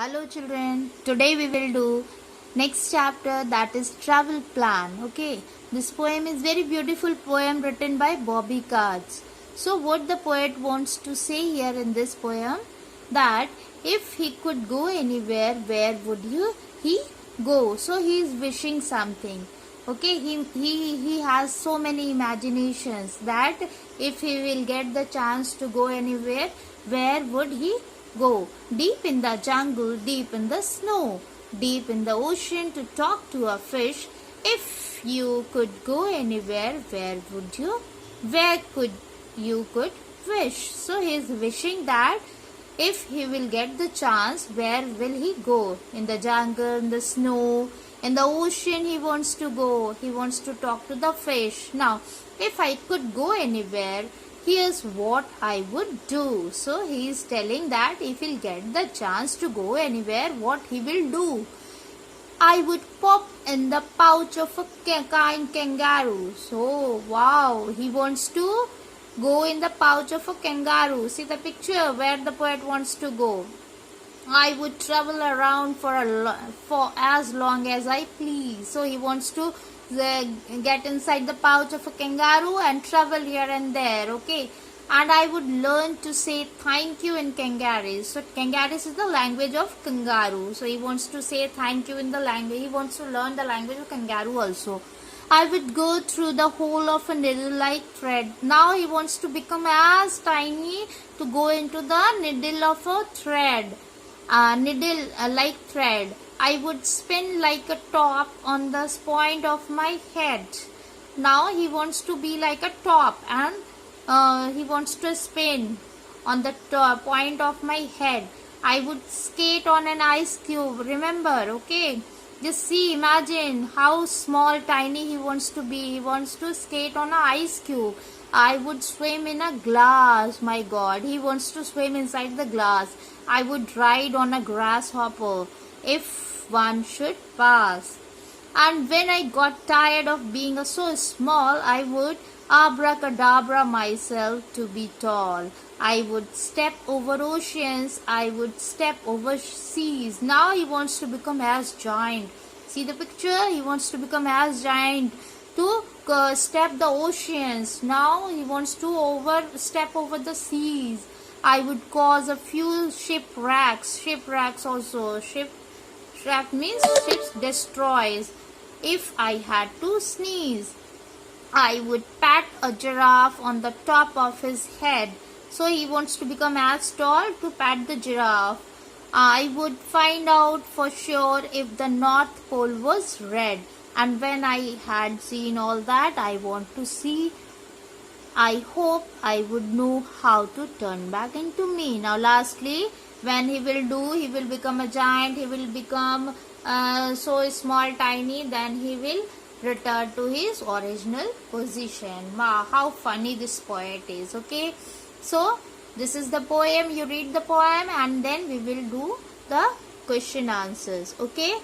Hello children, today we will do next chapter, that is travel plan. Okay, this poem is very beautiful poem written by Bobby Cards. So what the poet wants to say here in this poem, that if he could go anywhere, where would he go? So he is wishing something. Okay, he has so many imaginations that if he will get the chance to go anywhere, where would he go? Deep in the jungle, deep in the snow, deep in the ocean to talk to a fish. If you could go anywhere, where would you? Where could you could wish? So he is wishing that if he will get the chance, where will he go? In the jungle, in the snow, in the ocean he wants to go. He wants to talk to the fish. Now, if I could go anywhere, here's what I would do. So he is telling that if he'll get the chance to go anywhere, what he will do. I would pop in the pouch of a kind kangaroo. So, wow, he wants to go in the pouch of a kangaroo. See the picture where the poet wants to go. I would travel around for as long as I please. So he wants to get inside the pouch of a kangaroo and travel here and there. Okay, and I would learn to say thank you in Kangaroos. So Kangaroos is the language of kangaroo. So he wants to say thank you in the language. He wants to learn the language of kangaroo also. I would go through the hole of a needle like thread. Now he wants to become as tiny to go into the needle of a thread. Needle like thread. I would spin like a top on the point of my head. Now he wants to be like a top and he wants to spin on the point of my head. I would skate on an ice cube. Remember, okay? Just see, imagine how small, tiny he wants to be. He wants to skate on an ice cube. I would swim in a glass. My God, he wants to swim inside the glass. I would ride on a grasshopper if one should pass. And when I got tired of being so small, I would abracadabra myself to be tall. I would step over oceans. I would step over seas. Now he wants to become as giant. See the picture? He wants to become as giant to step the oceans. Now he wants to step over the seas. I would cause a few shipwrecks. Shipwrecks also. Shipwreck means ships destroys. If I had to sneeze, I would pat a giraffe on the top of his head. So he wants to become as tall to pat the giraffe. I would find out for sure if the North Pole was red. And when I had seen all that, I want to see. I hope I would know how to turn back into me. Now lastly, when he will become a giant, he will become so small, tiny, then he will return to his original position. Wow, how funny this poet is. Okay, so this is the poem. You read the poem and then we will do the question answers. Okay.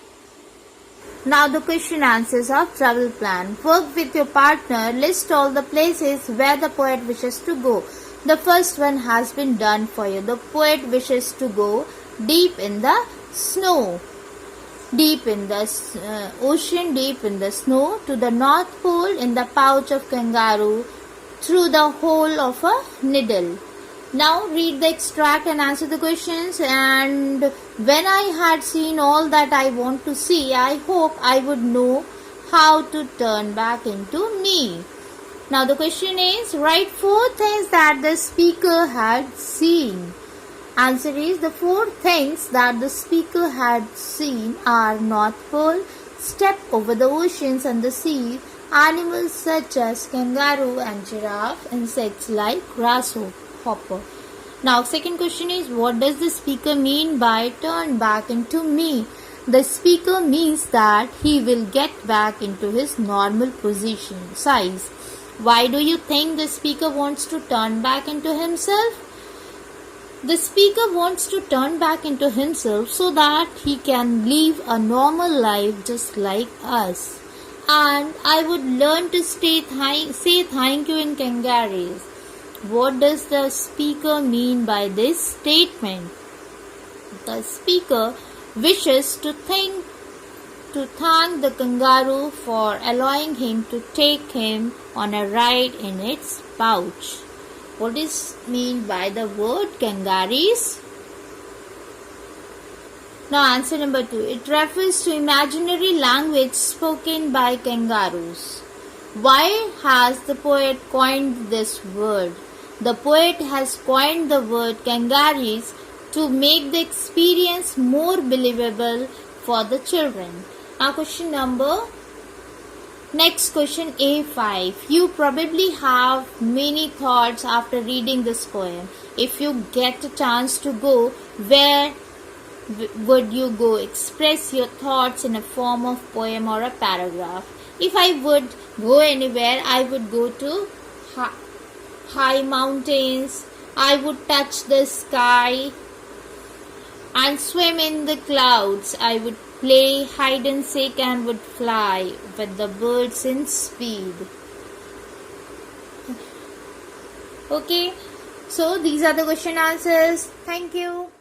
Now the question answers of travel plan. Work with your partner. List all the places where the poet wishes to go. The first one has been done for you. The poet wishes to go deep in the snow, deep in the ocean, deep in the snow, to the North Pole in the pouch of kangaroo, through the hole of a needle. Now read the extract and answer the questions. And when I had seen all that I want to see, I hope I would know how to turn back into me. Now the question is, write 4 things that the speaker had seen. Answer is, the 4 things that the speaker had seen are North Pole, step over the oceans and the sea, animals such as kangaroo and giraffe, insects like grasshopper. Now second question is, what does the speaker mean by turn back into me? The speaker means that he will get back into his normal position, size. Why do you think the speaker wants to turn back into himself? The speaker wants to turn back into himself so that he can live a normal life just like us. And I would learn to say thank you in Kangaroos. What does the speaker mean by this statement? The speaker wishes to thank the kangaroo for allowing him to take him on a ride in its pouch. What is meant by the word kangaroos? Now answer number 2. It refers to imaginary language spoken by kangaroos. Why has the poet coined this word? The poet has coined the word kangaroos to make the experience more believable for the children. Now next question A5. You probably have many thoughts after reading this poem. If you get a chance to go, where would you go? Express your thoughts in a form of poem or a paragraph. If I would go anywhere, I would go to high mountains. I would touch the sky and swim in the clouds. I would play hide and seek and would fly with the birds in speed. Okay, so these are the question answers. Thank you.